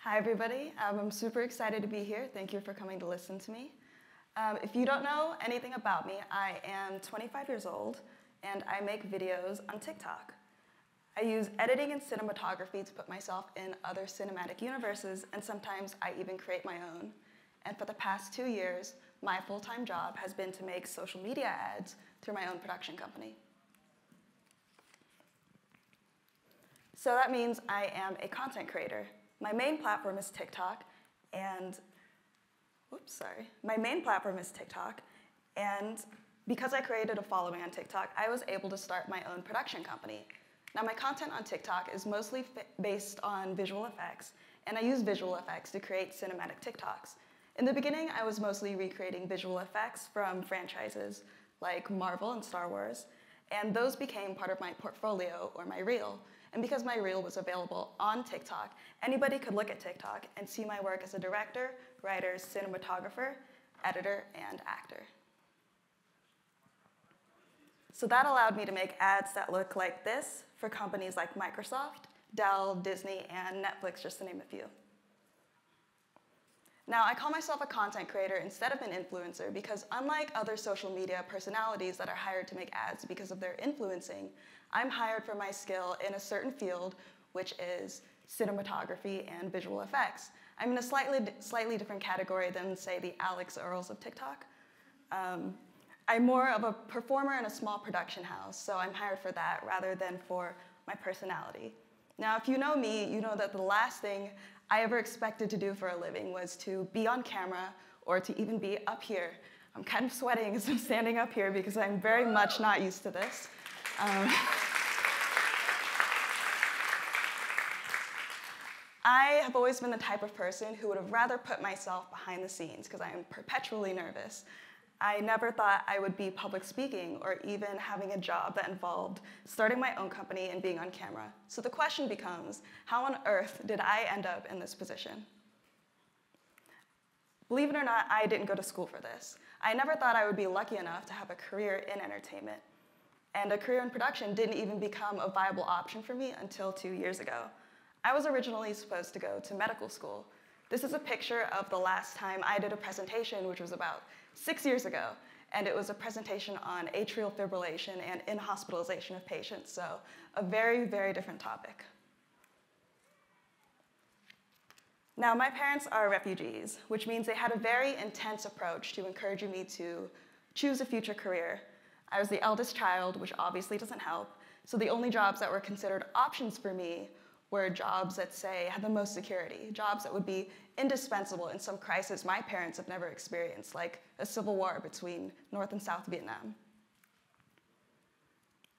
Hi, everybody. I'm super excited to be here. Thank you for coming to listen to me. If you don't know anything about me, I am 25 years old, and I make videos on TikTok. I use editing and cinematography to put myself in other cinematic universes, and sometimes I even create my own. And for the past 2 years, my full-time job has been to make social media ads through my own production company. So that means I am a content creator. My main platform is TikTok, and because I created a following on TikTok, I was able to start my own production company. Now, my content on TikTok is mostly based on visual effects, and I use visual effects to create cinematic TikToks. In the beginning, I was mostly recreating visual effects from franchises like Marvel and Star Wars, and those became part of my portfolio or my reel. And because my reel was available on TikTok, anybody could look at TikTok and see my work as a director, writer, cinematographer, editor, and actor. So that allowed me to make ads that look like this for companies like Microsoft, Dell, Disney, and Netflix, just to name a few. Now, I call myself a content creator instead of an influencer because unlike other social media personalities that are hired to make ads because of their influencing, I'm hired for my skill in a certain field, which is cinematography and visual effects. I'm in a slightly different category than, say, the Alex Earls of TikTok. I'm more of a performer in a small production house, so I'm hired for that rather than for my personality. Now, if you know me, you know that the last thing I ever expected to do for a living was to be on camera or to even be up here. I'm kind of sweating as I'm standing up here because I'm very much not used to this. I have always been the type of person who would have rather put myself behind the scenes because I am perpetually nervous. I never thought I would be public speaking or even having a job that involved starting my own company and being on camera. So the question becomes, how on earth did I end up in this position? Believe it or not, I didn't go to school for this. I never thought I would be lucky enough to have a career in entertainment. And a career in production didn't even become a viable option for me until 2 years ago. I was originally supposed to go to medical school. This is a picture of the last time I did a presentation, which was about 6 years ago, and it was a presentation on atrial fibrillation and in-hospitalization of patients, so a very, very different topic. Now, my parents are refugees, which means they had a very intense approach to encouraging me to choose a future career. I was the eldest child, which obviously doesn't help, so the only jobs that were considered options for me were jobs that, say, had the most security, jobs that would be indispensable in some crisis my parents have never experienced, like a civil war between North and South Vietnam.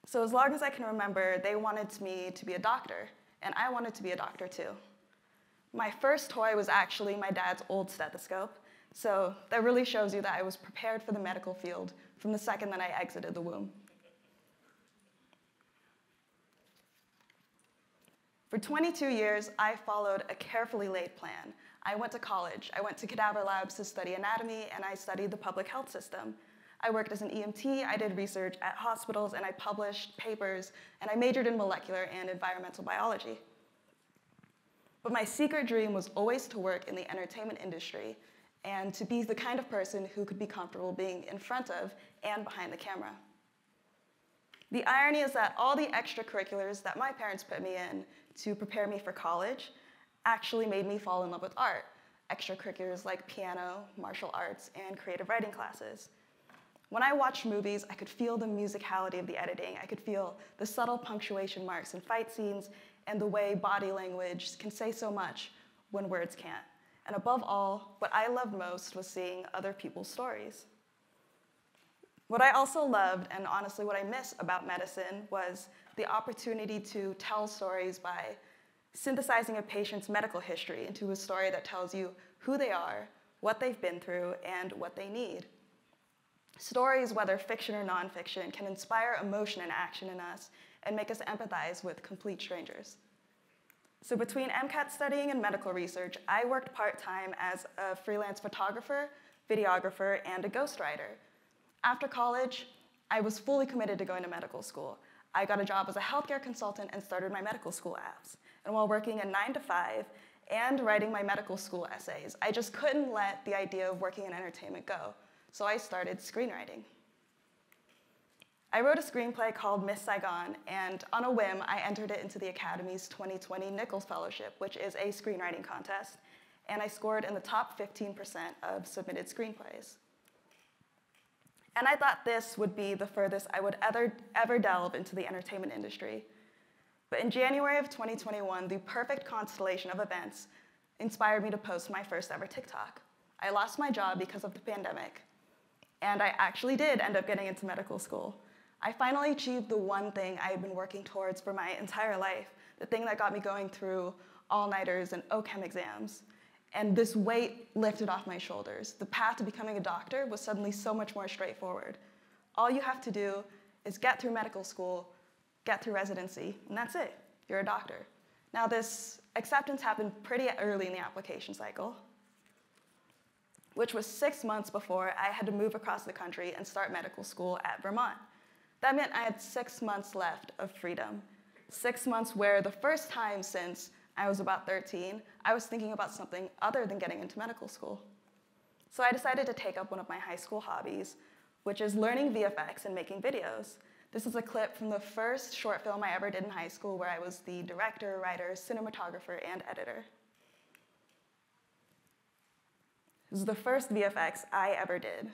So as long as I can remember, they wanted me to be a doctor, and I wanted to be a doctor too. My first toy was actually my dad's old stethoscope, so that really shows you that I was prepared for the medical field from the second that I exited the womb. For 22 years, I followed a carefully laid plan. I went to college. I went to cadaver labs to study anatomy, and I studied the public health system. I worked as an EMT, I did research at hospitals, and I published papers, and I majored in molecular and environmental biology. But my secret dream was always to work in the entertainment industry and to be the kind of person who could be comfortable being in front of and behind the camera. The irony is that all the extracurriculars that my parents put me in to prepare me for college actually made me fall in love with art. Extracurriculars like piano, martial arts, and creative writing classes. When I watched movies, I could feel the musicality of the editing. I could feel the subtle punctuation marks in fight scenes and the way body language can say so much when words can't. And above all, what I loved most was seeing other people's stories. What I also loved, and honestly what I miss about medicine, was the opportunity to tell stories by synthesizing a patient's medical history into a story that tells you who they are, what they've been through, and what they need. Stories, whether fiction or nonfiction, can inspire emotion and action in us and make us empathize with complete strangers. So between MCAT studying and medical research, I worked part-time as a freelance photographer, videographer, and a ghostwriter. After college, I was fully committed to going to medical school. I got a job as a healthcare consultant and started my medical school apps. And while working a 9 to 5 and writing my medical school essays. I just couldn't let the idea of working in entertainment go, so I started screenwriting. I wrote a screenplay called Miss Saigon, and on a whim, I entered it into the Academy's 2020 Nichols Fellowship, which is a screenwriting contest, and I scored in the top 15% of submitted screenplays. And I thought this would be the furthest I would ever delve into the entertainment industry. But in January of 2021, the perfect constellation of events inspired me to post my first ever TikTok. I lost my job because of the pandemic, and I actually did end up getting into medical school. I finally achieved the one thing I had been working towards for my entire life, the thing that got me going through all-nighters and OCHEM exams. And this weight lifted off my shoulders. The path to becoming a doctor was suddenly so much more straightforward. All you have to do is get through medical school, get through residency, and that's it. You're a doctor. Now, this acceptance happened pretty early in the application cycle, which was 6 months before I had to move across the country and start medical school at Vermont. That meant I had 6 months left of freedom. 6 months where the first time since I was about 13, I was thinking about something other than getting into medical school. So I decided to take up one of my high school hobbies, which is learning VFX and making videos. This is a clip from the first short film I ever did in high school, where I was the director, writer, cinematographer, and editor. This is the first VFX I ever did.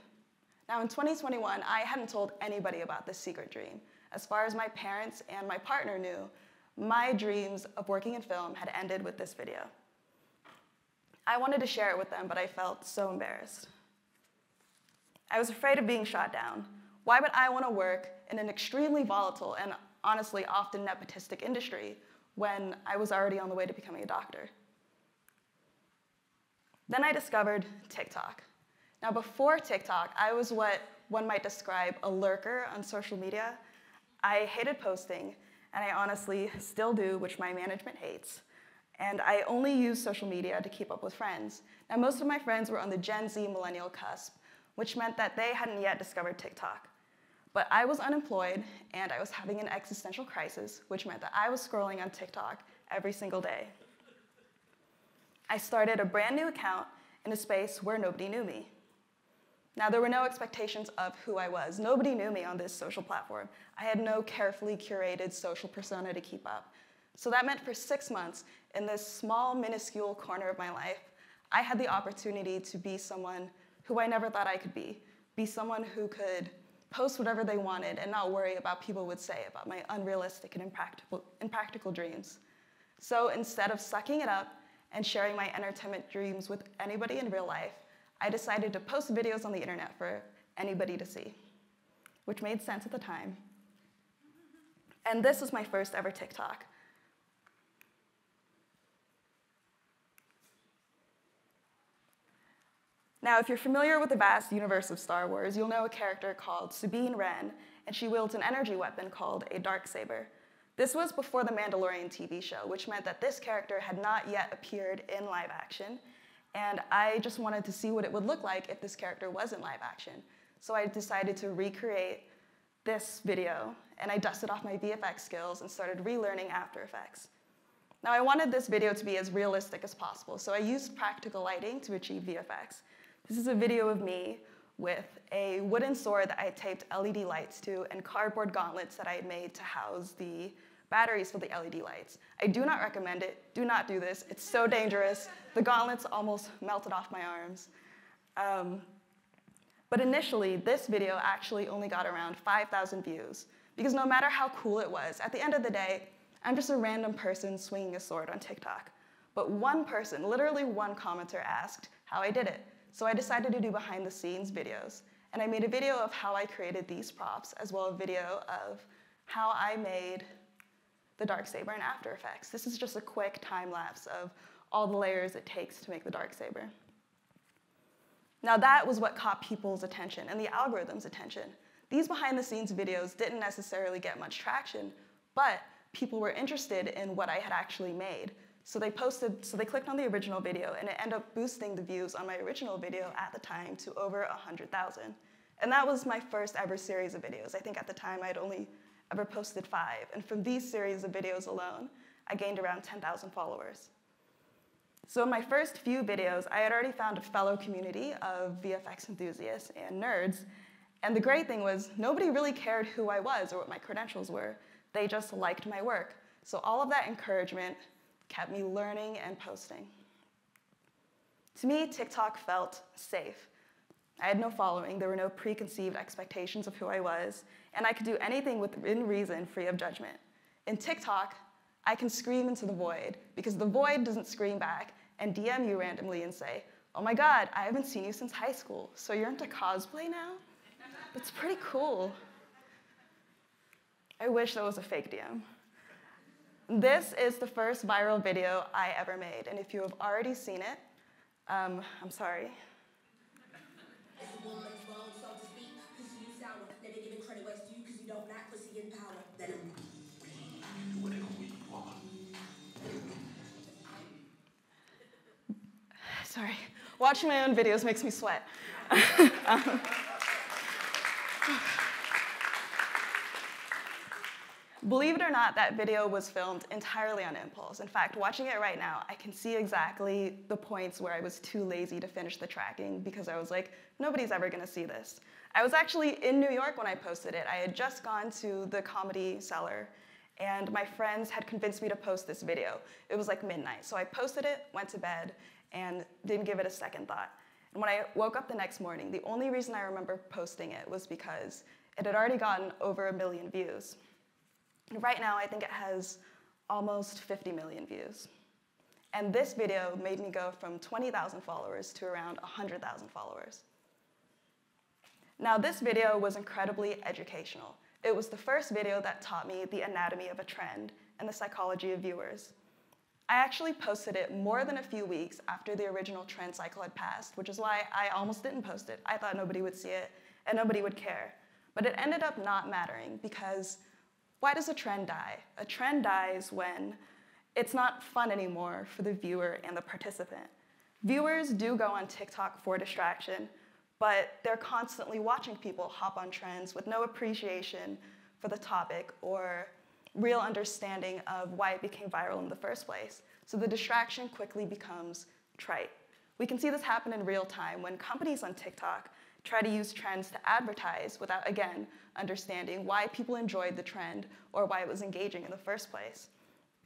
Now in 2021, I hadn't told anybody about this secret dream. As far as my parents and my partner knew, my dreams of working in film had ended with this video. I wanted to share it with them, but I felt so embarrassed. I was afraid of being shot down. Why would I want to work in an extremely volatile and honestly often nepotistic industry when I was already on the way to becoming a doctor? Then I discovered TikTok. Now before TikTok, I was what one might describe a lurker on social media. I hated posting, and I honestly still do, which my management hates. And I only use social media to keep up with friends. Now, most of my friends were on the Gen Z millennial cusp, which meant that they hadn't yet discovered TikTok. But I was unemployed, and I was having an existential crisis, which meant that I was scrolling on TikTok every single day. I started a brand new account in a space where nobody knew me. Now, there were no expectations of who I was. Nobody knew me on this social platform. I had no carefully curated social persona to keep up. So that meant for 6 months, in this small, minuscule corner of my life, I had the opportunity to be someone who I never thought I could be someone who could post whatever they wanted and not worry about what people would say about my unrealistic and impractical dreams. So instead of sucking it up and sharing my entertainment dreams with anybody in real life, I decided to post videos on the internet for anybody to see, which made sense at the time. And this was my first ever TikTok. Now, if you're familiar with the vast universe of Star Wars, you'll know a character called Sabine Wren, and she wields an energy weapon called a Darksaber. This was before the Mandalorian TV show, which meant that this character had not yet appeared in live action, and I just wanted to see what it would look like if this character was in live action. So I decided to recreate this video, and I dusted off my VFX skills and started relearning After Effects. Now, I wanted this video to be as realistic as possible, so I used practical lighting to achieve VFX. This is a video of me with a wooden sword that I had taped LED lights to and cardboard gauntlets that I had made to house the batteries for the LED lights. I do not recommend it. Do not do this. It's so dangerous. The gauntlets almost melted off my arms. But initially, this video actually only got around 5,000 views, because no matter how cool it was, at the end of the day, I'm just a random person swinging a sword on TikTok. But one person, literally one commenter, asked how I did it. So I decided to do behind-the-scenes videos. And I made a video of how I created these props, as well as a video of how I made the Darksaber in After Effects. This is just a quick time-lapse of all the layers it takes to make the Darksaber. Now that was what caught people's attention and the algorithm's attention. These behind-the-scenes videos didn't necessarily get much traction, but people were interested in what I had actually made. So they clicked on the original video, and it ended up boosting the views on my original video at the time to over 100,000. And that was my first ever series of videos. I think at the time I'd only ever posted 5, and from these series of videos alone, I gained around 10,000 followers. So in my first few videos, I had already found a fellow community of VFX enthusiasts and nerds. And the great thing was, nobody really cared who I was or what my credentials were. They just liked my work. So all of that encouragement kept me learning and posting. To me, TikTok felt safe. I had no following, there were no preconceived expectations of who I was, and I could do anything within reason, free of judgment. In TikTok, I can scream into the void, because the void doesn't scream back and DM you randomly and say, "Oh my God, I haven't seen you since high school, so you're into cosplay now?" That's pretty cool. I wish that was a fake DM. This is the first viral video I ever made, and if you have already seen it, I'm sorry. Sorry, watching my own videos makes me sweat. Believe it or not, that video was filmed entirely on impulse. In fact, watching it right now, I can see exactly the points where I was too lazy to finish the tracking because I was like, nobody's ever gonna see this. I was actually in New York when I posted it. I had just gone to the Comedy Cellar, and my friends had convinced me to post this video. It was like midnight, so I posted it, went to bed, and didn't give it a second thought. And when I woke up the next morning, the only reason I remember posting it was because it had already gotten over 1 million views. And right now, I think it has almost 50 million views. And this video made me go from 20,000 followers to around 100,000 followers. Now, this video was incredibly educational. It was the first video that taught me the anatomy of a trend and the psychology of viewers. I actually posted it more than a few weeks after the original trend cycle had passed, which is why I almost didn't post it. I thought nobody would see it and nobody would care. But it ended up not mattering because why does a trend die? A trend dies when it's not fun anymore for the viewer and the participant. Viewers do go on TikTok for distraction, but they're constantly watching people hop on trends with no appreciation for the topic or real understanding of why it became viral in the first place. So the distraction quickly becomes trite. We can see this happen in real time when companies on TikTok try to use trends to advertise without, again, understanding why people enjoyed the trend or why it was engaging in the first place.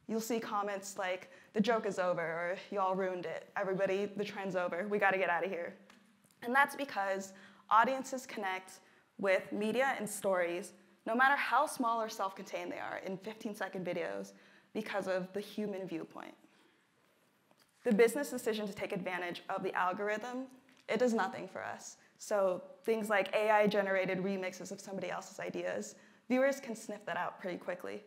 You'll see comments like, "The joke is over," or "Y'all ruined it. Everybody, the trend's over. We gotta get out of here." And that's because audiences connect with media and stories, no matter how small or self-contained they are, in 15-second videos because of the human viewpoint. The business decision to take advantage of the algorithm, it does nothing for us. So things like AI-generated remixes of somebody else's ideas, viewers can sniff that out pretty quickly.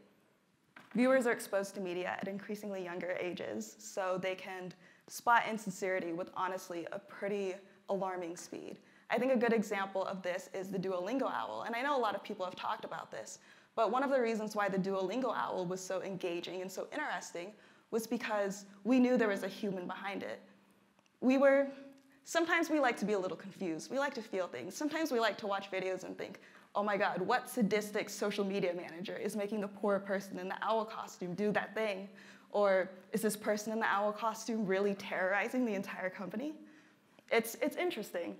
Viewers are exposed to media at increasingly younger ages, so they can spot insincerity with, honestly, a pretty alarming speed. I think a good example of this is the Duolingo owl, and I know a lot of people have talked about this, but one of the reasons why the Duolingo owl was so engaging and so interesting was because we knew there was a human behind it. Sometimes we like to be a little confused. We like to feel things. Sometimes we like to watch videos and think, "Oh my God, what sadistic social media manager is making the poor person in the owl costume do that thing?" Or, "Is this person in the owl costume really terrorizing the entire company?" It's interesting.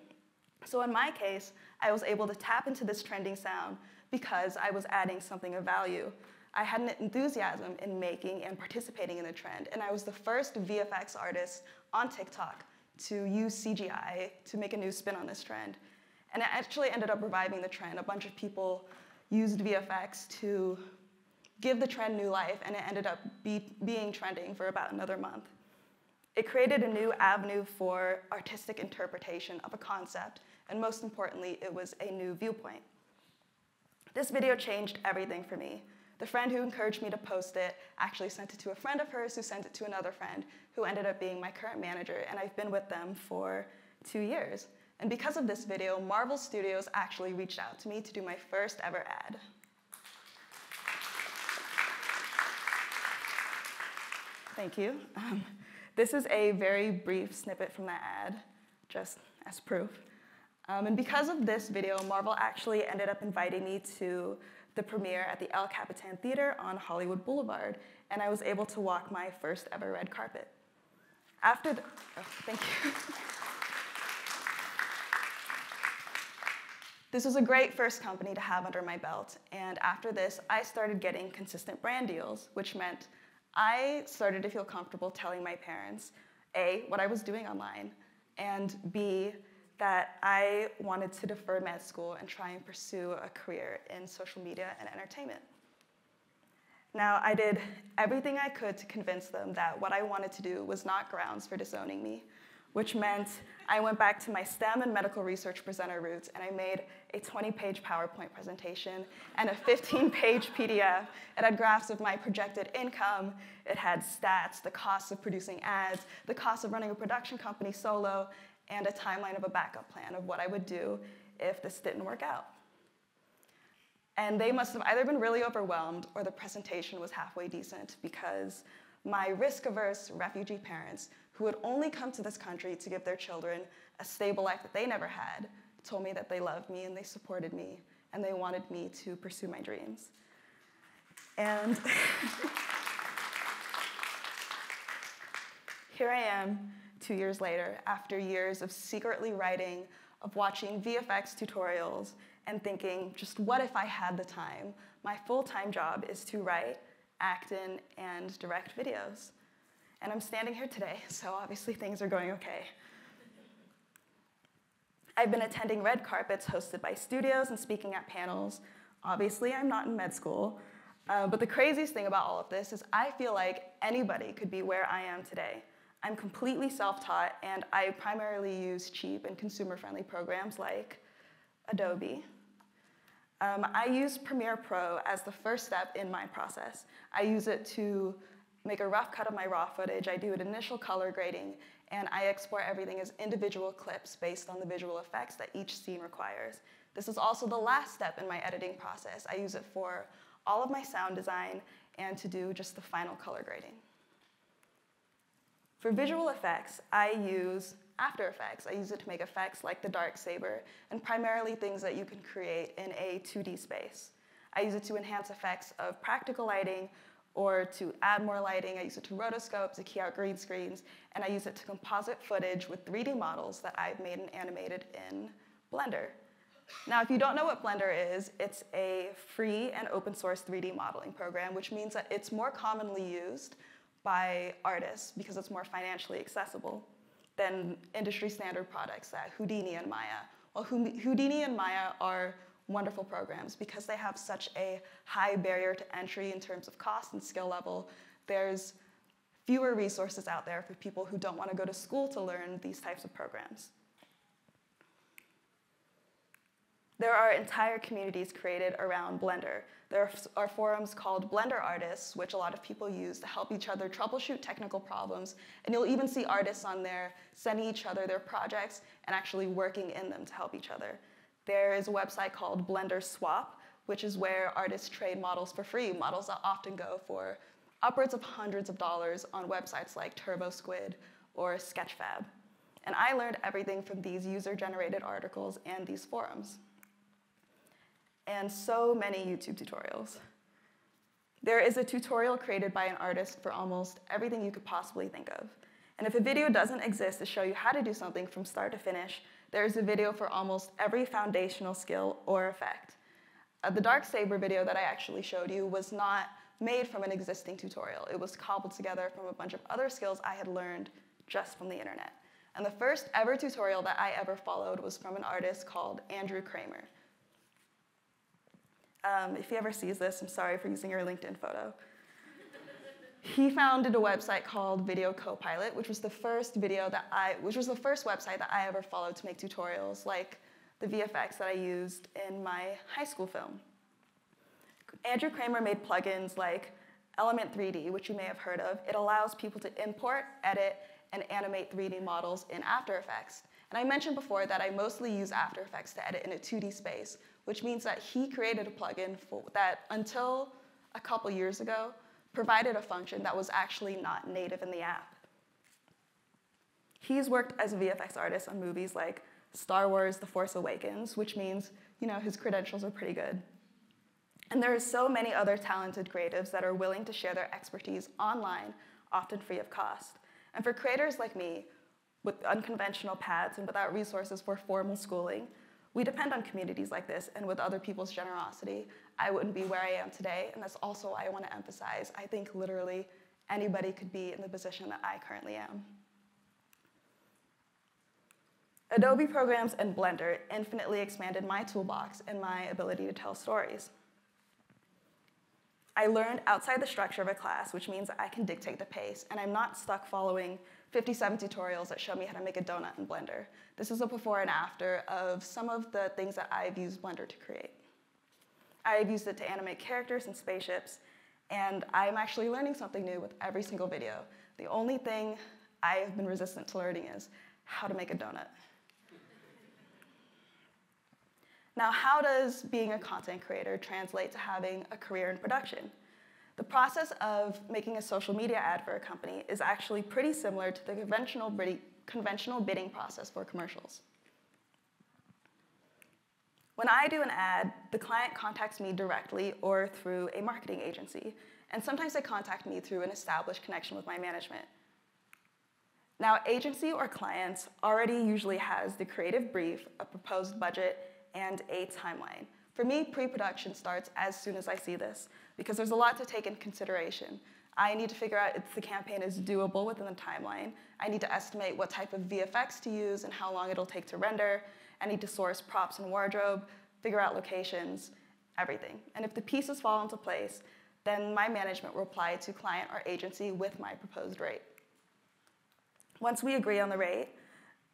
So in my case, I was able to tap into this trending sound because I was adding something of value. I had an enthusiasm in making and participating in the trend, and I was the first VFX artist on TikTok to use CGI to make a new spin on this trend. And it actually ended up reviving the trend. A bunch of people used VFX to give the trend new life, and it ended up being trending for about another month. It created a new avenue for artistic interpretation of a concept, and most importantly, it was a new viewpoint. This video changed everything for me. The friend who encouraged me to post it actually sent it to a friend of hers who sent it to another friend who ended up being my current manager, and I've been with them for 2 years. And because of this video, Marvel Studios actually reached out to me to do my first ever ad. Thank you. This is a very brief snippet from that ad, just as proof. And because of this video, Marvel actually ended up inviting me to the premiere at the El Capitan Theater on Hollywood Boulevard, and I was able to walk my first ever red carpet. After the, oh, thank you. This was a great first company to have under my belt, and after this, I started getting consistent brand deals, which meant I started to feel comfortable telling my parents, A, what I was doing online, and B, that I wanted to defer med school and try and pursue a career in social media and entertainment. Now, I did everything I could to convince them that what I wanted to do was not grounds for disowning me, which meant I went back to my STEM and medical research presenter roots, and I made a 20-page PowerPoint presentation and a 15-page PDF. It had graphs of my projected income. It had stats, the costs of producing ads, the cost of running a production company solo, and a timeline of a backup plan of what I would do if this didn't work out. And they must have either been really overwhelmed or the presentation was halfway decent, because my risk-averse refugee parents, who had only come to this country to give their children a stable life that they never had, told me that they loved me and they supported me and they wanted me to pursue my dreams. And here I am 2 years later, after years of secretly writing, of watching VFX tutorials, and thinking, just what if I had the time? My full-time job is to write, act in, and direct videos. And I'm standing here today, so obviously things are going okay. I've been attending red carpets hosted by studios and speaking at panels. Obviously, I'm not in med school, but the craziest thing about all of this is I feel like anybody could be where I am today. I'm completely self-taught, and I primarily use cheap and consumer-friendly programs like Adobe. I use Premiere Pro as the first step in my process. I use it to make a rough cut of my raw footage. I do an initial color grading, and I export everything as individual clips based on the visual effects that each scene requires. This is also the last step in my editing process. I use it for all of my sound design and to do just the final color grading. For visual effects, I use After Effects. I use it to make effects like the dark saber, and primarily things that you can create in a 2D space. I use it to enhance effects of practical lighting or to add more lighting. I use it to rotoscope, to key out green screens, and I use it to composite footage with 3D models that I've made and animated in Blender. Now, if you don't know what Blender is, it's a free and open source 3D modeling program, which means that it's more commonly used by artists because it's more financially accessible than industry standard products like Houdini and Maya. Well, Houdini and Maya are wonderful programs because they have such a high barrier to entry in terms of cost and skill level. There's fewer resources out there for people who don't want to go to school to learn these types of programs. There are entire communities created around Blender. There are forums called Blender Artists, which a lot of people use to help each other troubleshoot technical problems. And you'll even see artists on there sending each other their projects and actually working in them to help each other. There is a website called Blender Swap, which is where artists trade models for free, models that often go for upwards of hundreds of dollars on websites like TurboSquid or Sketchfab. And I learned everything from these user-generated articles and these forums. And so many YouTube tutorials. There is a tutorial created by an artist for almost everything you could possibly think of. And if a video doesn't exist to show you how to do something from start to finish, there is a video for almost every foundational skill or effect. The dark saber video that I actually showed you was not made from an existing tutorial. It was cobbled together from a bunch of other skills I had learned just from the internet. And the first ever tutorial that I ever followed was from an artist called Andrew Kramer. If he ever sees this, I'm sorry for using your LinkedIn photo. He founded a website called Video Copilot, which was the first website that I ever followed to make tutorials like the VFX that I used in my high school film. Andrew Kramer made plugins like Element 3D, which you may have heard of. It allows people to import, edit, and animate 3D models in After Effects. And I mentioned before that I mostly use After Effects to edit in a 2D space, which means that he created a plugin that, until a couple years ago, provided a function that was actually not native in the app. He's worked as a VFX artist on movies like Star Wars: The Force Awakens, which means, his credentials are pretty good. And there are so many other talented creatives that are willing to share their expertise online, often free of cost. And for creators like me, with unconventional paths and without resources for formal schooling, we depend on communities like this, and with other people's generosity, I wouldn't be where I am today, and that's also why I want to emphasize, I think literally anybody could be in the position that I currently am. Adobe programs and Blender infinitely expanded my toolbox and my ability to tell stories. I learned outside the structure of a class, which means I can dictate the pace, and I'm not stuck following 57 tutorials that show me how to make a donut in Blender. This is a before and after of some of the things that I've used Blender to create. I've used it to animate characters and spaceships, and I'm actually learning something new with every single video. The only thing I have been resistant to learning is how to make a donut. Now, how does being a content creator translate to having a career in production? The process of making a social media ad for a company is actually pretty similar to the conventional bidding process for commercials. When I do an ad, the client contacts me directly or through a marketing agency, and sometimes they contact me through an established connection with my management. Now, agency or clients already usually has the creative brief, a proposed budget, and a timeline. For me, pre-production starts as soon as I see this, because there's a lot to take in consideration. I need to figure out if the campaign is doable within the timeline. I need to estimate what type of VFX to use and how long it'll take to render. I need to source props and wardrobe, figure out locations, everything. And if the pieces fall into place, then my management will reply to client or agency with my proposed rate. Once we agree on the rate,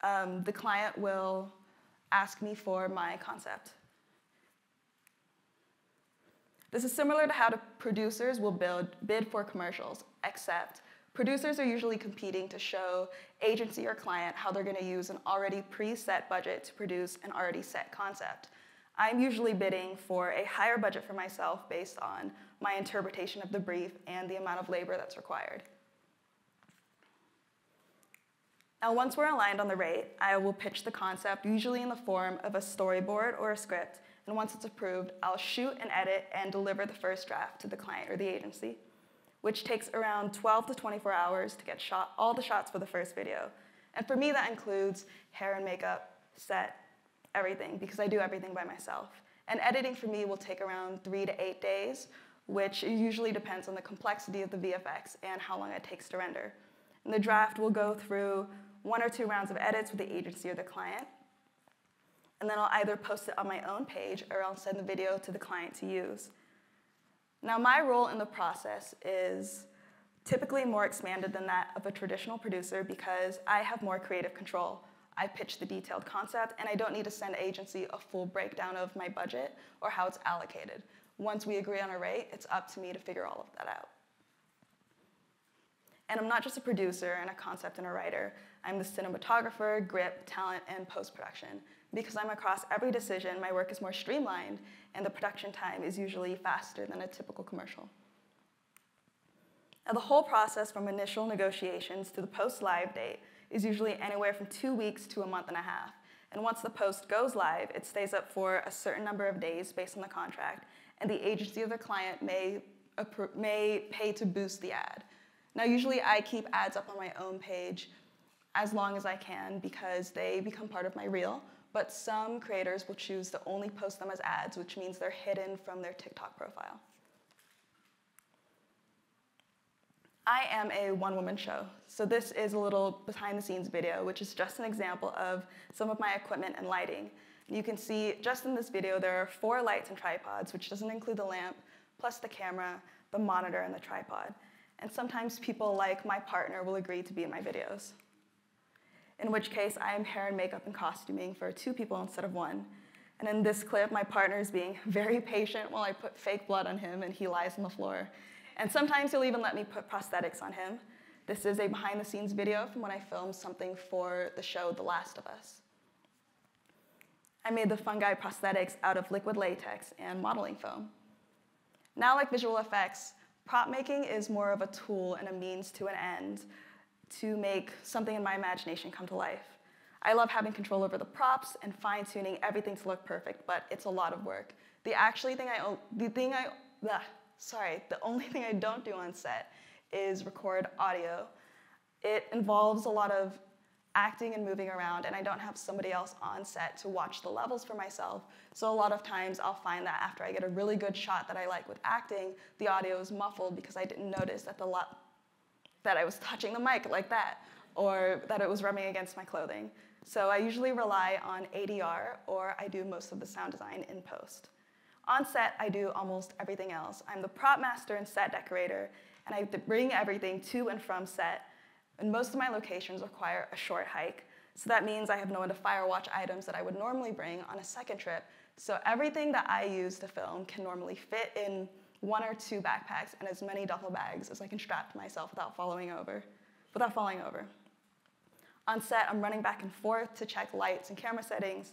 the client will ask me for my concept. This is similar to how the producers will bid for commercials, except producers are usually competing to show agency or client how they're going to use an already preset budget to produce an already set concept. I'm usually bidding for a higher budget for myself based on my interpretation of the brief and the amount of labor that's required. Now, once we're aligned on the rate, I will pitch the concept, usually in the form of a storyboard or a script, and once it's approved, I'll shoot and edit and deliver the first draft to the client or the agency, which takes around 12 to 24 hours to get all the shots for the first video. And for me, that includes hair and makeup, set, everything, because I do everything by myself. And editing for me will take around 3 to 8 days, which usually depends on the complexity of the VFX and how long it takes to render. And the draft will go through 1 or 2 rounds of edits with the agency or the client, and then I'll either post it on my own page or I'll send the video to the client to use. Now, my role in the process is typically more expanded than that of a traditional producer because I have more creative control. I pitch the detailed concept, and I don't need to send agency a full breakdown of my budget or how it's allocated. Once we agree on a rate, it's up to me to figure all of that out. And I'm not just a producer and a concept and a writer. I'm the cinematographer, grip, talent, and post-production. Because I'm across every decision, my work is more streamlined, and the production time is usually faster than a typical commercial. Now, the whole process from initial negotiations to the post-live date is usually anywhere from 2 weeks to a month and a half. And once the post goes live, it stays up for a certain number of days based on the contract, and the agency or the client may pay to boost the ad. Now, usually I keep ads up on my own page as long as I can because they become part of my reel, but some creators will choose to only post them as ads, which means they're hidden from their TikTok profile. I am a one-woman show, so this is a little behind-the-scenes video, which is just an example of some of my equipment and lighting. You can see just in this video there are 4 lights and tripods, which doesn't include the lamp, plus the camera, the monitor, and the tripod. And sometimes people like my partner will agree to be in my videos, in which case I am hair and makeup and costuming for 2 people instead of 1. And in this clip, my partner is being very patient while I put fake blood on him and he lies on the floor. And sometimes he'll even let me put prosthetics on him. This is a behind-the-scenes video from when I filmed something for the show The Last of Us. I made the fungi prosthetics out of liquid latex and modeling foam. Now, like visual effects, prop making is more of a tool and a means to an end to make something in my imagination come to life. I love having control over the props and fine-tuning everything to look perfect, but it's a lot of work. The only thing I don't do on set is record audio. It involves a lot of acting and moving around, and I don't have somebody else on set to watch the levels for myself. So a lot of times I'll find that after I get a really good shot that I like with acting, the audio is muffled because I didn't notice that that I was touching the mic like that, or that it was rubbing against my clothing. So I usually rely on ADR, or I do most of the sound design in post. On set, I do almost everything else. I'm the prop master and set decorator, and I bring everything to and from set. And most of my locations require a short hike. So that means I have no one to fire watch items that I would normally bring on a second trip. So everything that I use to film can normally fit in 1 or 2 backpacks and as many duffel bags as I can strap to myself without falling over. On set, I'm running back and forth to check lights and camera settings.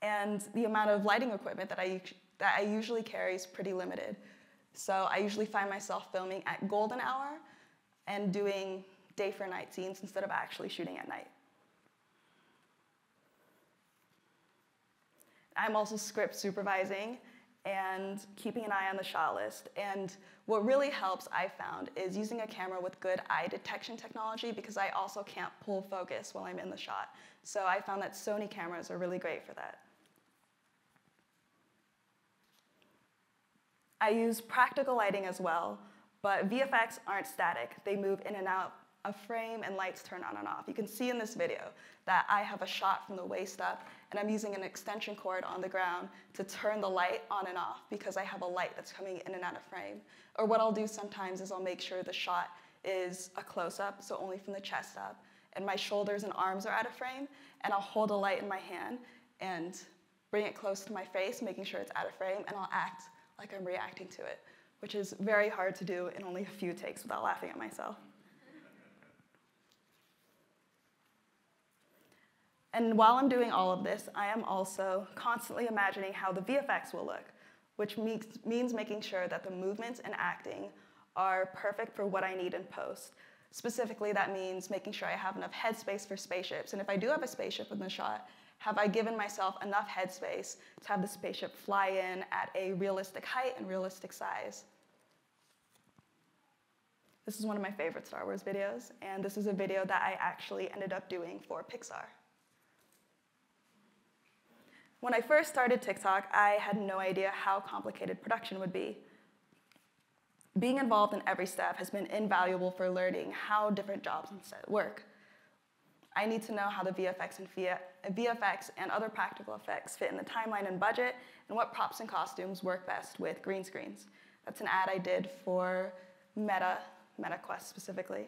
And the amount of lighting equipment that I usually carry is pretty limited. So I usually find myself filming at golden hour and doing day for night scenes instead of actually shooting at night. I'm also script supervising and keeping an eye on the shot list. And what really helps, I found, is using a camera with good eye detection technology, because I also can't pull focus while I'm in the shot. So I found that Sony cameras are really great for that. I use practical lighting as well, but VFX aren't static. They move in and out of frame and lights turn on and off. You can see in this video that I have a shot from the waist up, and I'm using an extension cord on the ground to turn the light on and off because I have a light that's coming in and out of frame. Or what I'll do sometimes is I'll make sure the shot is a close-up, so only from the chest up, and my shoulders and arms are out of frame, and I'll hold a light in my hand and bring it close to my face, making sure it's out of frame, and I'll act like I'm reacting to it, which is very hard to do in only a few takes without laughing at myself. And while I'm doing all of this, I am also constantly imagining how the VFX will look, which means making sure that the movements and acting are perfect for what I need in post. Specifically, that means making sure I have enough headspace for spaceships. And if I do have a spaceship in the shot, have I given myself enough headspace to have the spaceship fly in at a realistic height and realistic size? This is one of my favorite Star Wars videos, and this is a video that I actually ended up doing for Pixar. When I first started TikTok, I had no idea how complicated production would be. Being involved in every step has been invaluable for learning how different jobs on set work. I need to know how the VFX and other practical effects fit in the timeline and budget, and what props and costumes work best with green screens. That's an ad I did for MetaQuest specifically.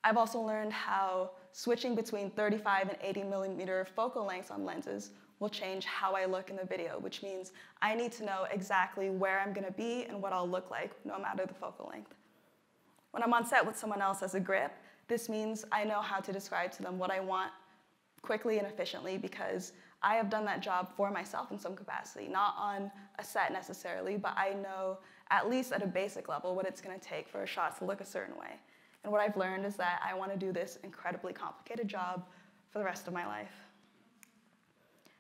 I've also learned how switching between 35 and 80 millimeter focal lengths on lenses will change how I look in the video, which means I need to know exactly where I'm gonna be and what I'll look like, no matter the focal length. When I'm on set with someone else as a grip, this means I know how to describe to them what I want quickly and efficiently, because I have done that job for myself in some capacity, not on a set necessarily, but I know at least at a basic level what it's gonna take for a shot to look a certain way. And what I've learned is that I want to do this incredibly complicated job for the rest of my life.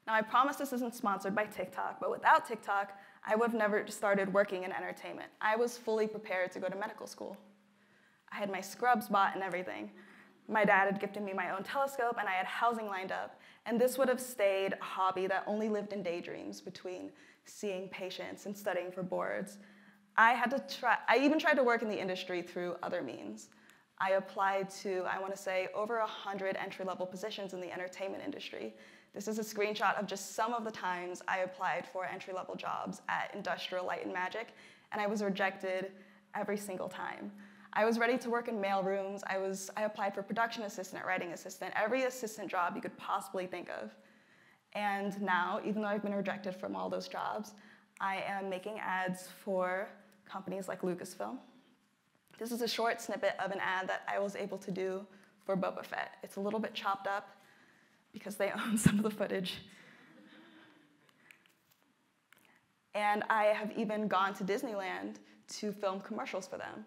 Now, I promise this isn't sponsored by TikTok, but without TikTok, I would have never started working in entertainment. I was fully prepared to go to medical school. I had my scrubs bought and everything. My dad had gifted me my own telescope, and I had housing lined up. And this would have stayed a hobby that only lived in daydreams between seeing patients and studying for boards. I even tried to work in the industry through other means. I applied to, I want to say, over 100 entry-level positions in the entertainment industry. This is a screenshot of just some of the times I applied for entry-level jobs at Industrial Light and Magic, and I was rejected every single time. I was ready to work in mail rooms. I applied for production assistant, writing assistant, every assistant job you could possibly think of. And now, even though I've been rejected from all those jobs, I am making ads for companies like Lucasfilm. This is a short snippet of an ad that I was able to do for Boba Fett. It's a little bit chopped up because they own some of the footage. And I have even gone to Disneyland to film commercials for them,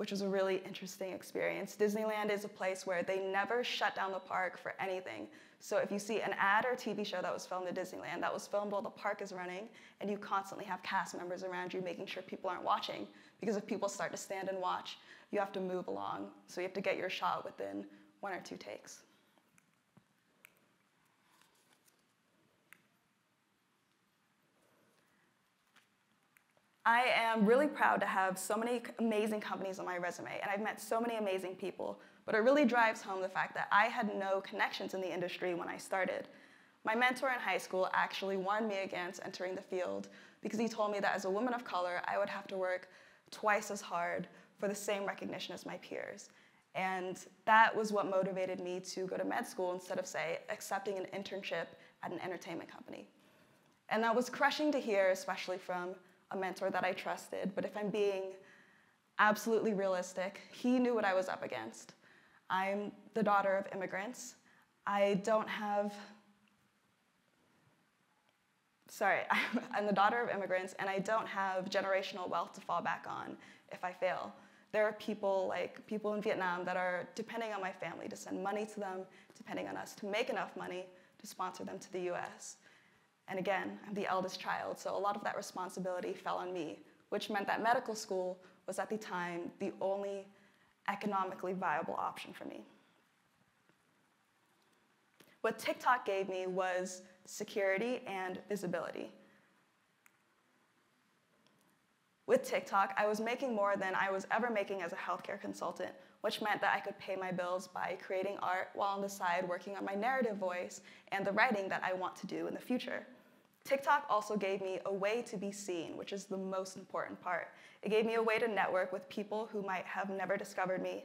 which was a really interesting experience. Disneyland is a place where they never shut down the park for anything. So if you see an ad or TV show that was filmed at Disneyland, that was filmed while the park is running, and you constantly have cast members around you making sure people aren't watching. Because if people start to stand and watch, you have to move along. So you have to get your shot within 1 or 2 takes. I am really proud to have so many amazing companies on my resume, and I've met so many amazing people, but it really drives home the fact that I had no connections in the industry when I started. My mentor in high school actually warned me against entering the field because he told me that as a woman of color, I would have to work twice as hard for the same recognition as my peers. And that was what motivated me to go to med school instead of, say, accepting an internship at an entertainment company. And that was crushing to hear, especially from a mentor that I trusted, but if I'm being absolutely realistic, he knew what I was up against. I'm the daughter of immigrants. I'm the daughter of immigrants, and I don't have generational wealth to fall back on if I fail. There are people in Vietnam that are depending on my family to send money to them, depending on us to make enough money to sponsor them to the US. And again, I'm the eldest child, so a lot of that responsibility fell on me, which meant that medical school was at the time the only economically viable option for me. What TikTok gave me was security and visibility. With TikTok, I was making more than I was ever making as a healthcare consultant, which meant that I could pay my bills by creating art while on the side working on my narrative voice and the writing that I want to do in the future. TikTok also gave me a way to be seen, which is the most important part. It gave me a way to network with people who might have never discovered me,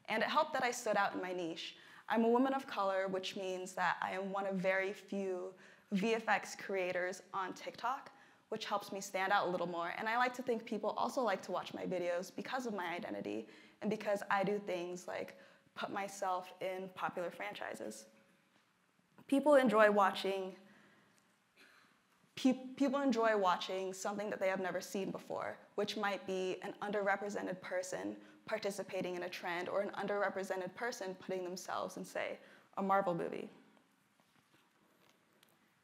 and it helped that I stood out in my niche. I'm a woman of color, which means that I am one of very few VFX creators on TikTok, which helps me stand out a little more. And I like to think people also like to watch my videos because of my identity and because I do things like put myself in popular franchises. People enjoy watching something that they have never seen before, which might be an underrepresented person participating in a trend or an underrepresented person putting themselves in, say, a Marvel movie.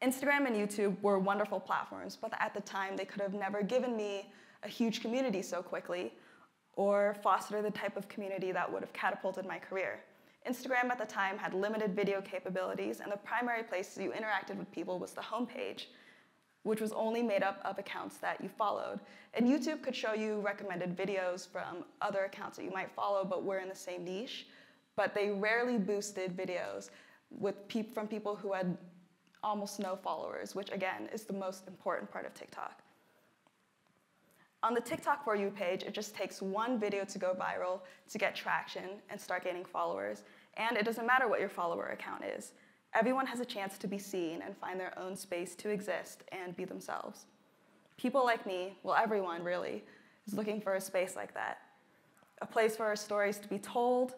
Instagram and YouTube were wonderful platforms, but at the time they could have never given me a huge community so quickly or fostered the type of community that would have catapulted my career. Instagram at the time had limited video capabilities, and the primary place you interacted with people was the homepage, which was only made up of accounts that you followed. And YouTube could show you recommended videos from other accounts that you might follow but were in the same niche, but they rarely boosted videos from people who had almost no followers, which again is the most important part of TikTok. On the TikTok For You page, it just takes one video to go viral to get traction and start gaining followers, and it doesn't matter what your follower account is. Everyone has a chance to be seen and find their own space to exist and be themselves. People like me, well, everyone really, is looking for a space like that. A place for our stories to be told,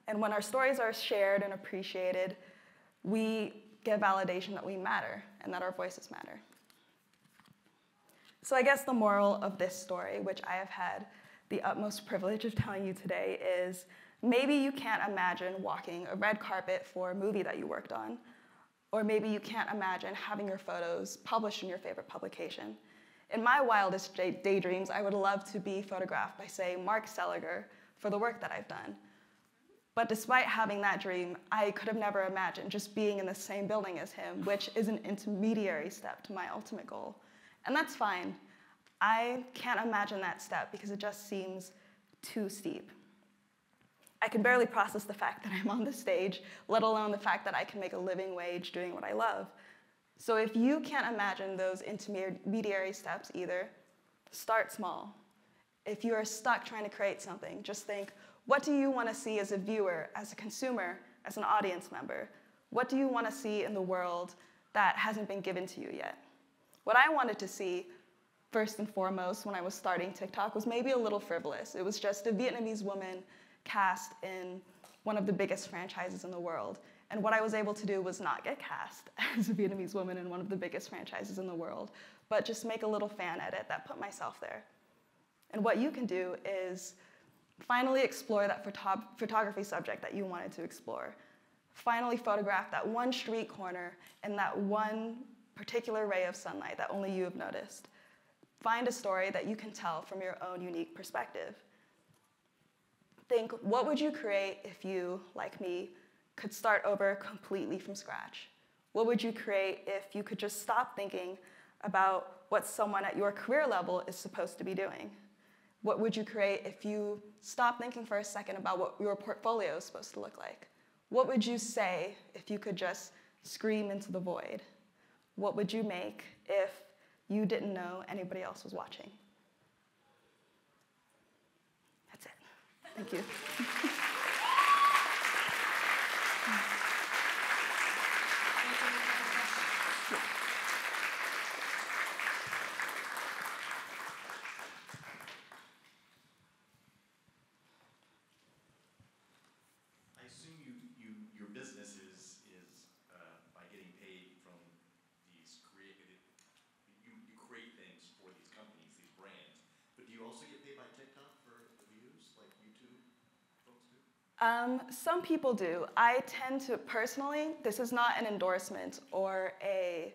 and when our stories are shared and appreciated, we get validation that we matter and that our voices matter. So I guess the moral of this story, which I have had the utmost privilege of telling you today, is maybe you can't imagine walking a red carpet for a movie that you worked on, or maybe you can't imagine having your photos published in your favorite publication. In my wildest daydreams, I would love to be photographed by, say, Mark Seliger for the work that I've done. But despite having that dream, I could have never imagined just being in the same building as him, which is an intermediary step to my ultimate goal. And that's fine. I can't imagine that step because it just seems too steep. I can barely process the fact that I'm on the stage, let alone the fact that I can make a living wage doing what I love. So if you can't imagine those intermediary steps either, start small. If you are stuck trying to create something, just think, what do you want to see as a viewer, as a consumer, as an audience member? What do you want to see in the world that hasn't been given to you yet? What I wanted to see, first and foremost, when I was starting TikTok, was maybe a little frivolous. It was just a Vietnamese woman cast in one of the biggest franchises in the world. And what I was able to do was not get cast as a Vietnamese woman in one of the biggest franchises in the world, but just make a little fan edit that put myself there. And what you can do is Finally, explore that photography subject that you wanted to explore. Finally, photograph that one street corner and that one particular ray of sunlight that only you have noticed. Find a story that you can tell from your own unique perspective. Think, what would you create if you, like me, could start over completely from scratch? What would you create if you could just stop thinking about what someone at your career level is supposed to be doing? What would you create if you stopped thinking for a second about what your portfolio is supposed to look like? What would you say if you could just scream into the void? What would you make if you didn't know anybody else was watching? That's it. Thank you. Some people do. I tend to, personally, this is not an endorsement or a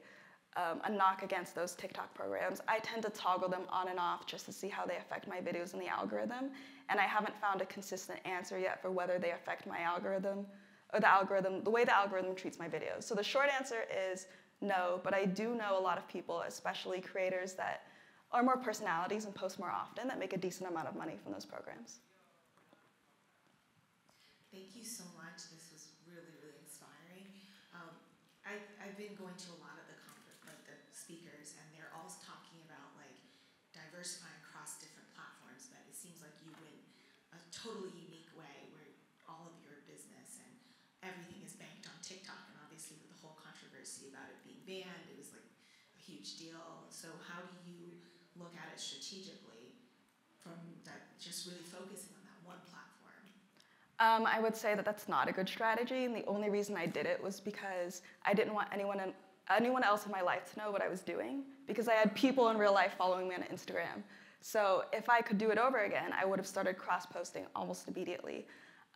knock against those TikTok programs. I tend to toggle them on and off just to see how they affect my videos in the algorithm, and I haven't found a consistent answer yet for whether they affect my algorithm or the way the algorithm treats my videos. So the short answer is no, but I do know a lot of people, especially creators that are more personalities and post more often, that make a decent amount of money from those programs. Thank you so much. This was really, really inspiring. I've been going to a lot of the speakers, and they're all talking about like diversifying across different platforms. But it seems like you went a totally unique way, where all of your business and everything is banked on TikTok. And obviously, with the whole controversy about it being banned, it was like a huge deal. So how do you look at it strategically from that, just really focusing on that one platform? I would say that that's not a good strategy, and the only reason I did it was because I didn't want anyone else in my life to know what I was doing, because I had people in real life following me on Instagram. So if I could do it over again, I would have started cross-posting almost immediately.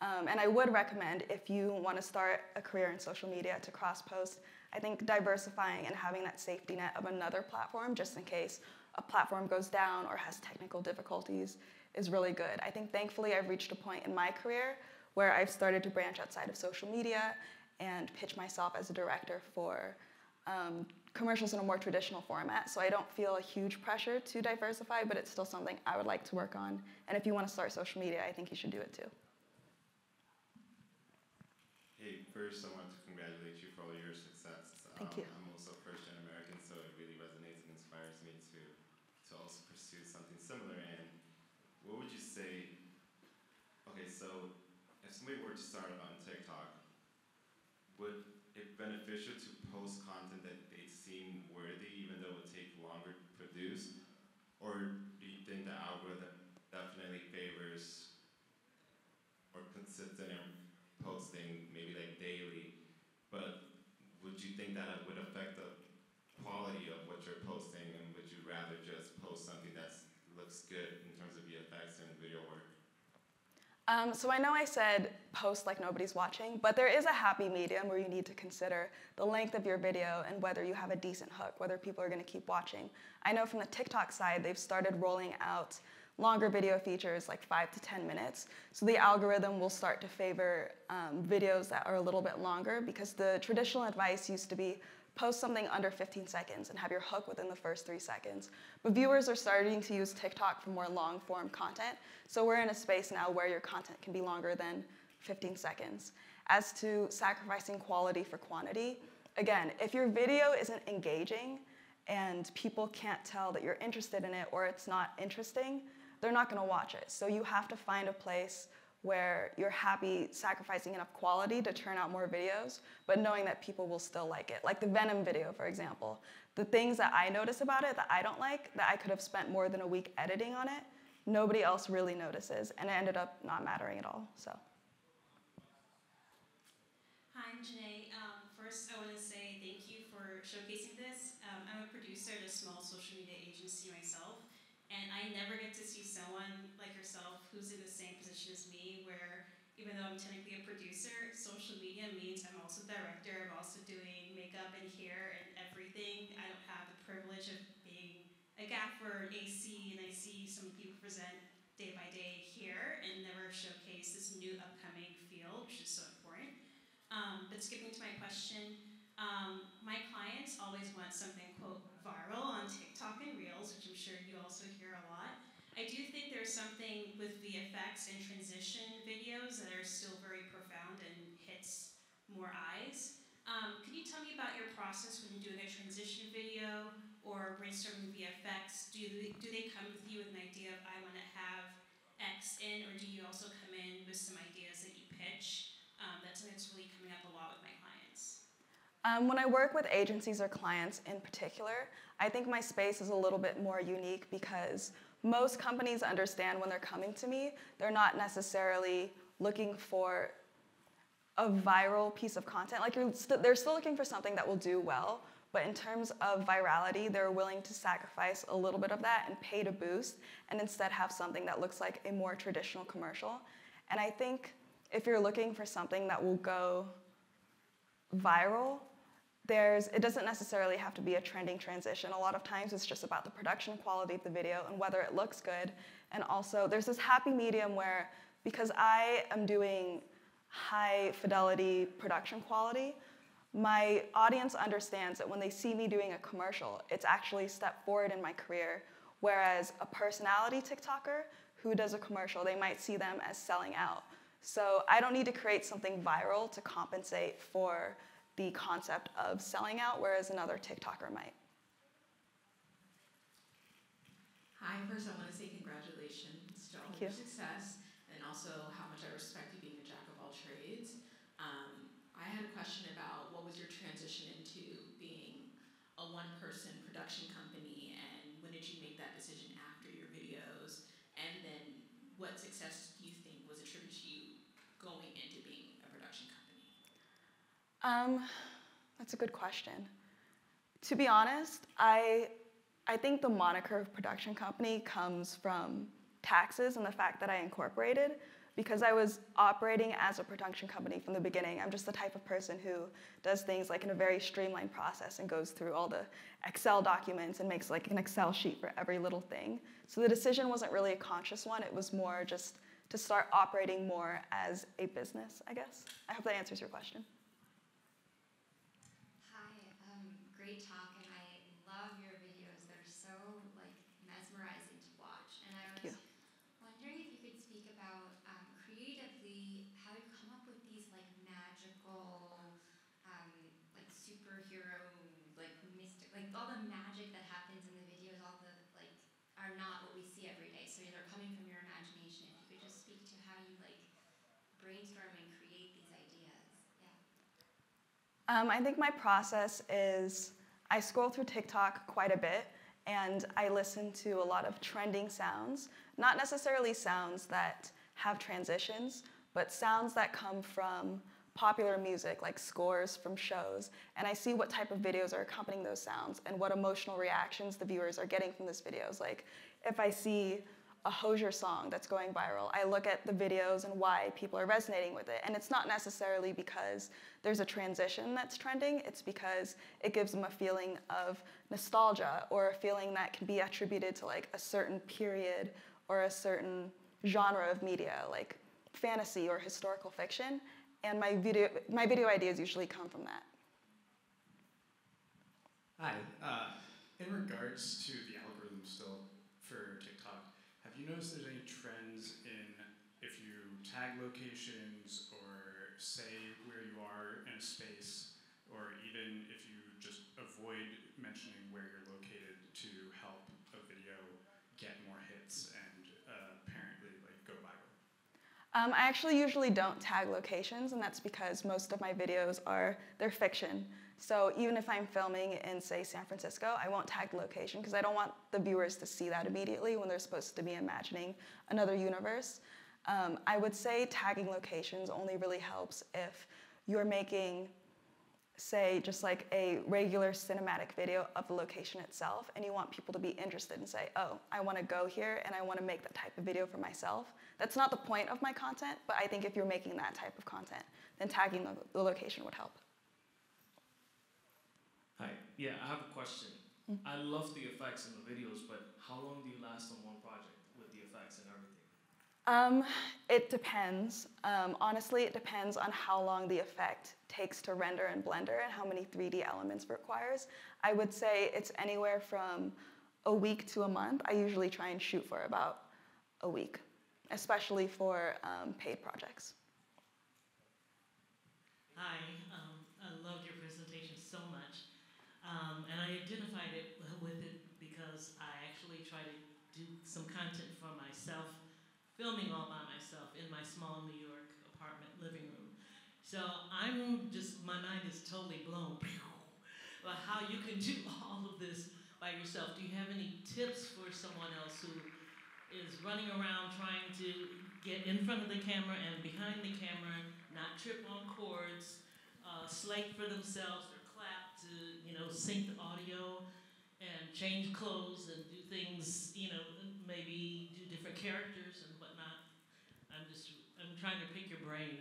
And I would recommend, if you want to start a career in social media, to cross-post. I think diversifying and having that safety net of another platform, just in case a platform goes down or has technical difficulties, is really good. I think thankfully I've reached a point in my career where I've started to branch outside of social media and pitch myself as a director for commercials in a more traditional format. So I don't feel a huge pressure to diversify, but it's still something I would like to work on. And if you want to start social media, I think you should do it too. Hey, first I want to congratulate you for all your success. Thank you. I'm also first-gen American, so it really resonates and inspires me to also pursue something similar. And what would you say, okay, so if somebody were to start on TikTok, would it be beneficial to post content that they seem worthy, even though it would take longer to produce? Or do you think the algorithm definitely favors or consistent in posting, maybe like daily, but would you think that it would affect the quality of what you're posting, and would you rather just post something that looks good in terms of VFX and video work? So I know I said post like nobody's watching, but there is a happy medium where you need to consider the length of your video and whether you have a decent hook, whether people are going to keep watching. I know from the TikTok side, they've started rolling out longer video features, like 5 to 10 minutes. So the algorithm will start to favor videos that are a little bit longer, because the traditional advice used to be post something under 15 seconds and have your hook within the first 3 seconds. But viewers are starting to use TikTok for more long-form content. So we're in a space now where your content can be longer than 15 seconds. As to sacrificing quality for quantity, again, if your video isn't engaging and people can't tell that you're interested in it or it's not interesting, they're not going to watch it. So you have to find a place where you're happy sacrificing enough quality to turn out more videos, but knowing that people will still like it. Like the Venom video, for example. The things that I notice about it that I don't like, that I could have spent more than a week editing on it, nobody else really notices, and it ended up not mattering at all, so. Hi, I'm Janae. First, I want to say thank you for showcasing this. I'm a producer at a small social media agency myself, And I never get to see someone like yourself who's in the same position as me, where even though I'm technically a producer, social media means I'm also director, I'm also doing makeup and hair and everything. I don't have the privilege of being a gaffer, an AC, and I see some people present day by day here and never showcase this new upcoming field, which is so important. But skipping to my question, my clients always want something, quote, viral on TikTok and Reels, which I'm sure you also hear a lot. I do think there's something with VFX and transition videos that are still very profound and hits more eyes. Could you tell me about your process when you're doing a transition video or brainstorming VFX? Do they come with you with an idea of I want to have X in, or do you also come in with some ideas that you pitch? That's something that's really coming up a lot with my clients. When I work with agencies or clients in particular, I think my space is a little bit more unique because most companies understand when they're coming to me, they're not necessarily looking for a viral piece of content. Like they're still looking for something that will do well, but in terms of virality, they're willing to sacrifice a little bit of that and pay to boost, and instead have something that looks like a more traditional commercial. And I think if you're looking for something that will go viral, it doesn't necessarily have to be a trending transition. A lot of times it's just about the production quality of the video and whether it looks good. And also there's this happy medium where, because I am doing high fidelity production quality, my audience understands that when they see me doing a commercial, it's actually a step forward in my career. Whereas a personality TikToker who does a commercial, they might see them as selling out. So I don't need to create something viral to compensate for the concept of selling out, whereas another TikToker might. Hi, first I want to say congratulations to all of your success, and also how much I respect you being a jack of all trades. I had a question about what was your transition into being a one-person production company, and when did you make that decision after your videos, and then what success do you think was attributed to you going into being a production company? That's a good question. To be honest, I think the moniker of production company comes from taxes and the fact that I incorporated, because I was operating as a production company from the beginning. I'm just the type of person who does things like in a very streamlined process and goes through all the Excel documents and makes like an Excel sheet for every little thing. So the decision wasn't really a conscious one. It was more just to start operating more as a business, I guess. I hope that answers your question. Great talk, and I love your videos. They're so mesmerizing to watch. And I was wondering if you could speak about creatively how you come up with these magical, superhero, mystic, all the magic that happens in the videos. All the are not what we see every day. So they're coming from your imagination. If you could just speak to how you brainstorm and create these ideas. Yeah. I think my process is I scroll through TikTok quite a bit, and I listen to a lot of trending sounds, not necessarily sounds that have transitions, but sounds that come from popular music, like scores from shows, and I see what type of videos are accompanying those sounds and what emotional reactions the viewers are getting from those videos. Like if I see a Hozier song that's going viral, I look at the videos and why people are resonating with it. And it's not necessarily because there's a transition that's trending, it's because it gives them a feeling of nostalgia or a feeling that can be attributed to a certain period or a certain genre of media, like fantasy or historical fiction. And my video ideas usually come from that. Hi. In regards to the algorithm still for TikTok, have you noticed there's any trends in if you tag locations or say where you are in a space, or even if you just avoid mentioning where you're located to help a video get more hits and apparently go viral? I actually usually don't tag locations, and that's because most of my videos they're fiction. So even if I'm filming in, say, San Francisco, I won't tag the location because I don't want the viewers to see that immediately when they're supposed to be imagining another universe. I would say tagging locations only really helps if you're making say, just like a regular cinematic video of the location itself, and you want people to be interested and say, oh, I want to go here and I want to make that type of video for myself. That's not the point of my content, but I think if you're making that type of content, then tagging the location would help. Hi, yeah, I have a question. I love the effects in the videos, but how long do you last on one project with the effects and everything? It depends. Honestly, it depends on how long the effect takes to render in Blender and how many 3D elements it requires. I would say it's anywhere from a week to a month. I usually try and shoot for about a week, especially for paid projects. Hi, I loved your presentation so much, and I identified it with it because I actually try to do some content for myself, filming all by myself in my small New York apartment living room. So my mind is totally blown about how you can do all of this by yourself. Do you have any tips for someone else who is running around trying to get in front of the camera and behind the camera, not trip on chords, slate for themselves or clap to, sync the audio and change clothes and do things, maybe do different characters and whatnot? I'm trying to pick your brain.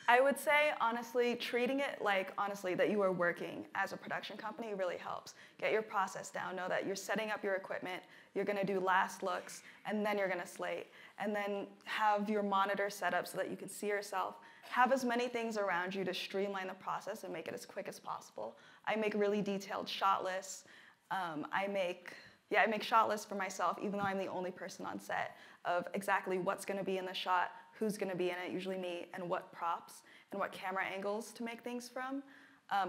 I would say, honestly, treating it like, honestly, that you are working as a production company really helps. Get your process down. Know that you're setting up your equipment, you're going to do last looks, and then you're going to slate. And then have your monitor set up so that you can see yourself. Have as many things around you to streamline the process and make it as quick as possible. I make really detailed shot lists. I make shot lists for myself, even though I'm the only person on set, of exactly what's going to be in the shot, who's going to be in it, usually me, and what props and what camera angles to make things from.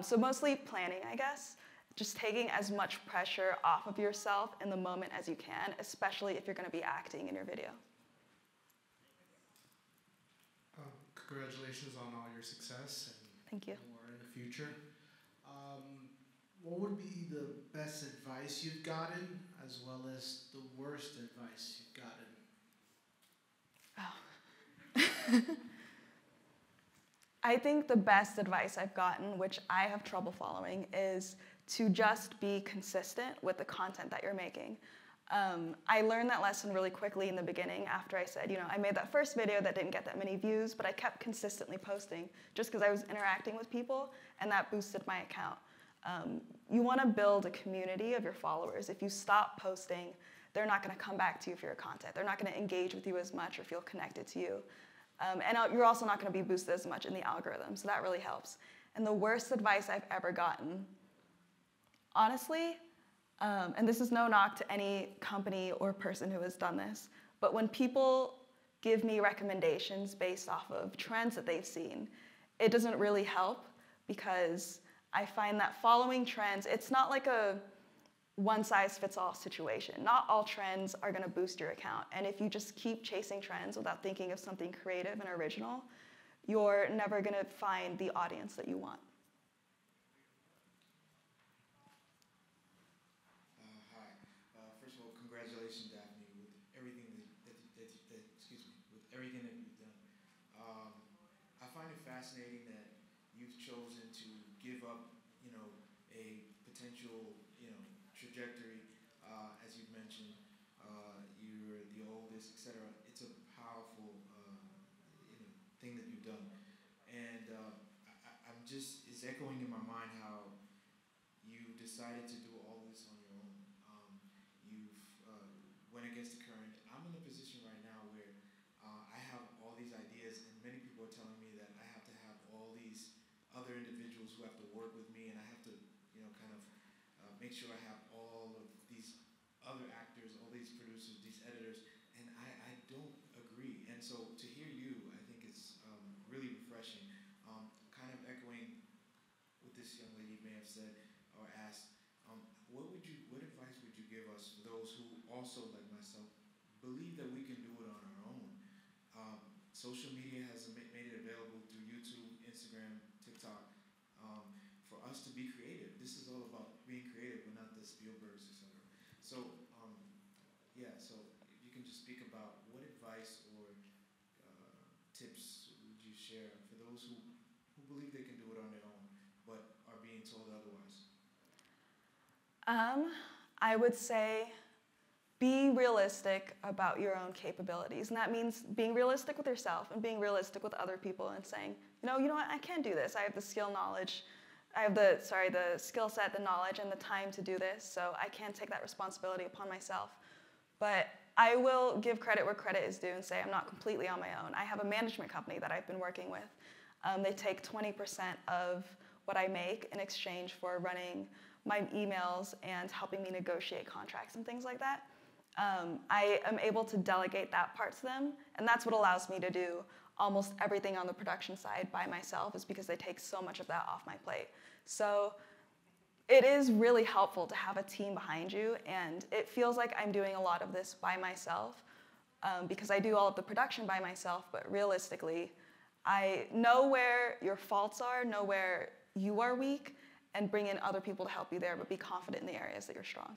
So mostly planning, I guess. Just taking as much pressure off of yourself in the moment as you can, especially if you're going to be acting in your video. Congratulations on all your success and Thank you. more in the future. What would be the best advice you've gotten, as well as the worst advice you've gotten? Oh. I think the best advice I've gotten, which I have trouble following, is to just be consistent with the content that you're making. I learned that lesson really quickly in the beginning after I said, I made that first video that didn't get that many views, but I kept consistently posting just because I was interacting with people, and that boosted my account. You want to build a community of your followers. If you stop posting, they're not going to come back to you for your content. They're not going to engage with you as much or feel connected to you. And you're also not going to be boosted as much in the algorithm, so that really helps. And the worst advice I've ever gotten, honestly, and this is no knock to any company or person who has done this, but when people give me recommendations based off of trends that they've seen, it doesn't really help because I find that following trends, it's not like a one-size-fits-all situation. Not all trends are going to boost your account, and if you just keep chasing trends without thinking of something creative and original, you're never going to find the audience that you want. First of all, congratulations, Daphne, with everything with everything that you've done. I find it fascinating that you've chosen to give up, a potential, trajectory, as you've mentioned. You're the oldest, etc. It's a powerful, thing that you've done, and it's echoing in my mind how you decided to do all this on your own. You've went against the current. I'm in a position right now where I have all these ideas, and many people are telling me that I have to have all these other individuals who have to work with me, and I have to, kind of make sure I have all of these other actors, all these producers, these editors, and I don't agree. And so to hear you, I think it's really refreshing. Kind of echoing what this young lady may have said or asked. What advice would you give us for those who also, like myself, believe that we can do it on our own? Social media has made it available through YouTube, Instagram, TikTok, for us to be creative. This is all about being creative, but not the Spielbergs, etc. So, so if you can just speak about what advice or tips would you share for those who believe they can do it on their own, but are I would say be realistic about your own capabilities. And that means being realistic with yourself and being realistic with other people and saying, you know what, I can do this. I have the skill set, the knowledge, and the time to do this, so I can take that responsibility upon myself. But I will give credit where credit is due and say I'm not completely on my own. I have a management company that I've been working with. They take 20% of what I make in exchange for running my emails and helping me negotiate contracts and things like that. I am able to delegate that part to them, and that's what allows me to do almost everything on the production side by myself, is because they take so much of that off my plate. So it is really helpful to have a team behind you, and it feels like I'm doing a lot of this by myself because I do all of the production by myself, but realistically, I know where your faults are, know where you are weak, and bring in other people to help you there, but be confident in the areas that you're strong.